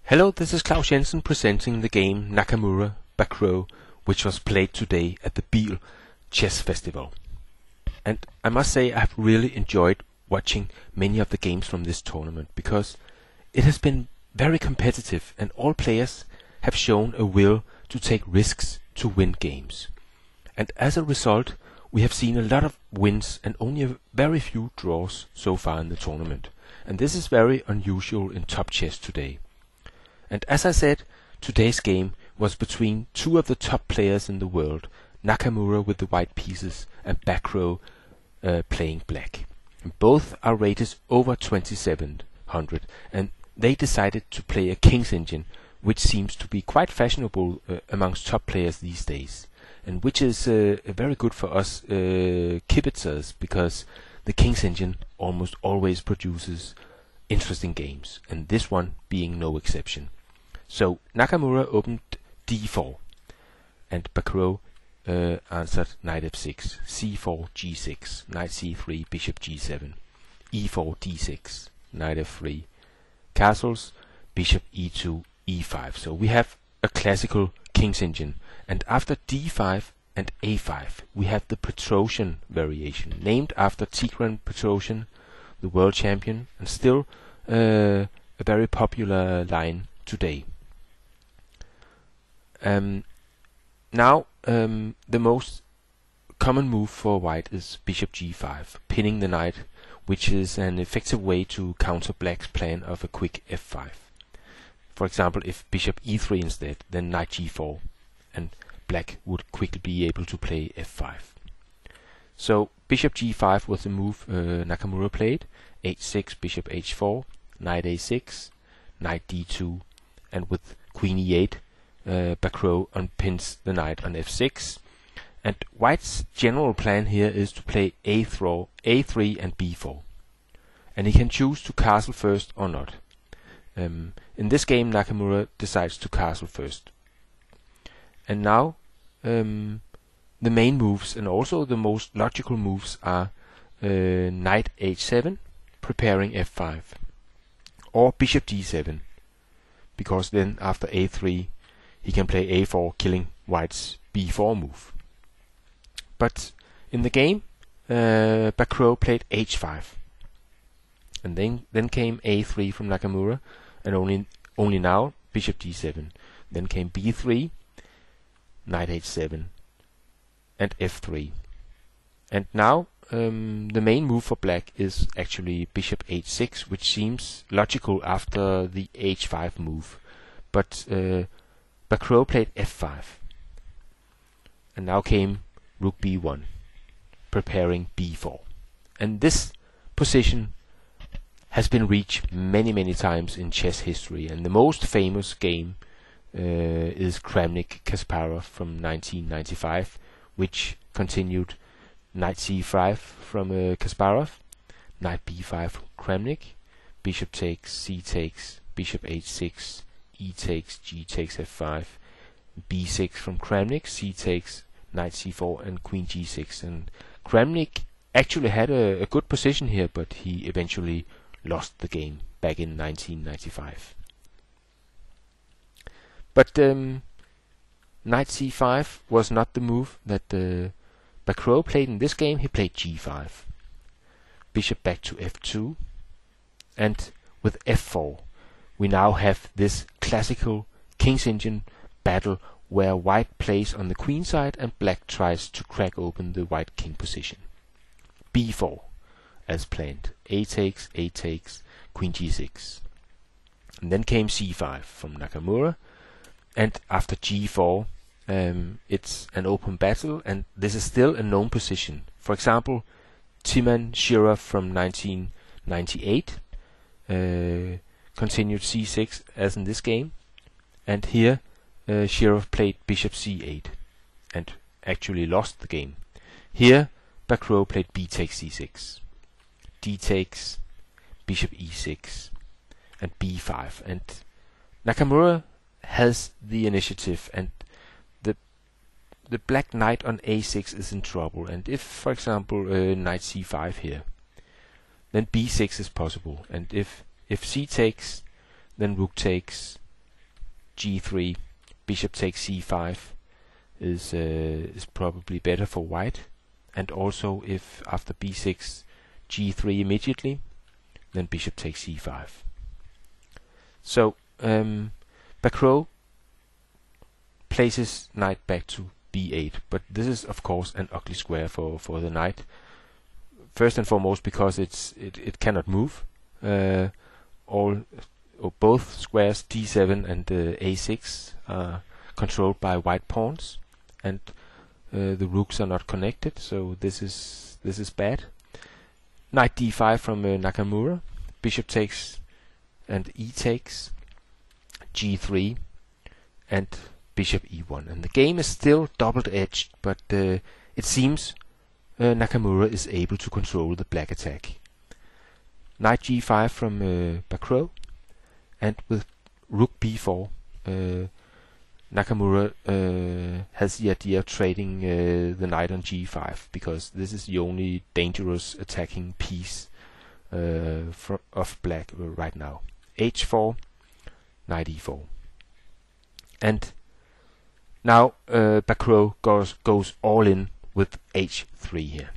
Hello, this is Claus Jensen presenting the game Nakamura, Bacrot, which was played today at the Biel Chess Festival. And I must say I've really enjoyed watching many of the games from this tournament because it has been very competitive and all players have shown a will to take risks to win games. And as a result, we have seen a lot of wins and only a very few draws so far in the tournament. And this is very unusual in top chess today. And as I said, today's game was between two of the top players in the world, Nakamura with the white pieces and Bacrot playing black. And both are rated over 2700, and they decided to play a King's Engine, which seems to be quite fashionable amongst top players these days, and which is very good for us kibitzers, because the King's Engine almost always produces interesting games, and this one being no exception. So Nakamura opened d4, and Bacrot answered knight f6, c4, g6, knight c3, bishop g7, e4, d6, knight f3, castles, bishop e2, e5. So we have a classical King's Engine, and after d5 and a5 we have the Petrosian variation, named after Tigran Petrosian, the world champion, and still a very popular line today. Now the most common move for white is bishop g5, pinning the knight, which is an effective way to counter black's plan of a quick f5. For example, if bishop e3 instead, then knight g4, and black would quickly be able to play f5. So bishop g5 was the move Nakamura played, h6, bishop h4, knight a6, knight d2, and with queen e8, Bacrot unpins the knight on f6. And white's general plan here is to play a3 and b4. And he can choose to castle first or not. In this game Nakamura decides to castle first. And now the main moves and also the most logical moves are knight h7, preparing f5, or bishop d7, because then after a3 he can play a4, killing white's b4 move. But in the game Bacrot played h5, and then came a3 from Nakamura, and only now bishop d7. Then came b3, knight h7, and f3. And now the main move for black is actually bishop h6, which seems logical after the h5 move. But Bacrot played f5. And now came rook b1, preparing b4. And this position has been reached many times in chess history, and the most famous game is Kramnik-Kasparov from 1995, which continued knight c5 from Kasparov, knight b5 from Kramnik, bishop takes, c takes, bishop h6, e takes, g takes f5, b6 from Kramnik, c takes, knight c4, and queen g6. And Kramnik actually had a good position here, but he eventually lost the game back in 1995. But knight c5 was not the move that Bacrot played in this game. He played g5, bishop back to f2, and with f4 we now have this classical King's Engine battle where white plays on the queen side and black tries to crack open the white king position. b4 as planned, a takes, queen g6. And then came c5 from Nakamura, and after g4 it's an open battle, and this is still a known position. For example, Timan Shirov from 1998 continued c6 as in this game, and here Shirov played bishop c8 and actually lost the game. Here Bacrot played b takes c6, d takes, bishop e6, and b5, and Nakamura has the initiative, and the black knight on a6 is in trouble. And if, for example, knight c5 here, then b6 is possible, and if c takes, then rook takes, g3, bishop takes c5 is probably better for white, and also if after b6 g3 immediately, then bishop takes c5. So Bacrot places knight back to b8, but this is of course an ugly square for the knight. First and foremost because it cannot move. Both squares d7 and a6 are controlled by white pawns, and the rooks are not connected, so this is bad. Knight d5 from Nakamura, bishop takes and e takes, g3 and bishop e1, and the game is still double-edged, but it seems Nakamura is able to control the black attack. Knight g5 from Bacrot, and with rook b4, Nakamura has the idea of trading the knight on g5, because this is the only dangerous attacking piece of black right now. h4, knight e4, and now Bacrot goes all in with h3 here,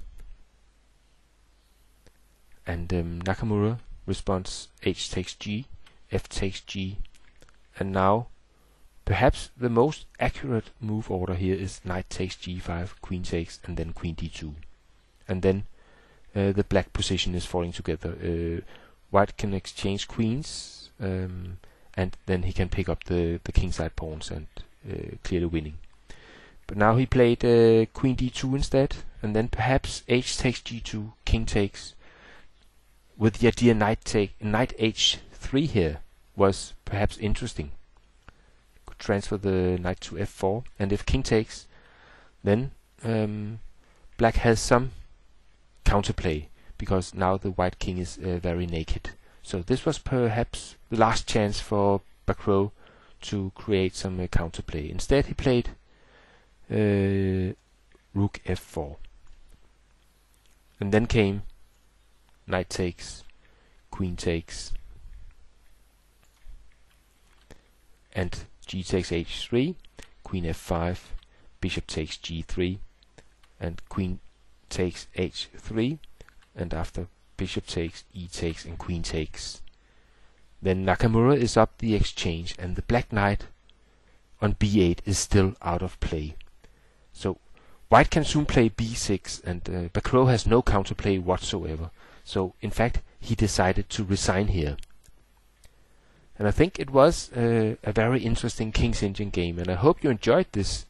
and Nakamura responds h takes g, f takes g, and now perhaps the most accurate move order here is knight takes g5, queen takes, and then queen d2, and then the black position is falling together. White can exchange queens, and then he can pick up the kingside pawns and clearly winning. But now he played queen d2 instead, and then perhaps h takes g2, king takes, with the idea knight h3 here was perhaps interesting. Could transfer the knight to f4, and if king takes, then black has some counterplay, because now the white king is very naked. So this was perhaps the last chance for Bacrot to create some counterplay. Instead he played rook f4, and then came knight takes, queen takes, and g takes h3, queen f5, bishop takes g3, and queen takes h3, and after bishop takes, e takes, and queen takes. Then Nakamura is up the exchange, and the black knight on b8 is still out of play. So white can soon play b6, and Bacrot has no counterplay whatsoever. So in fact he decided to resign here. And I think it was a very interesting King's Indian game, and I hope you enjoyed this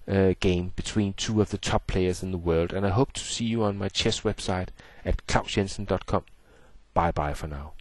game between two of the top players in the world, and I hope to see you on my chess website at klausjensen.com. Bye bye for now.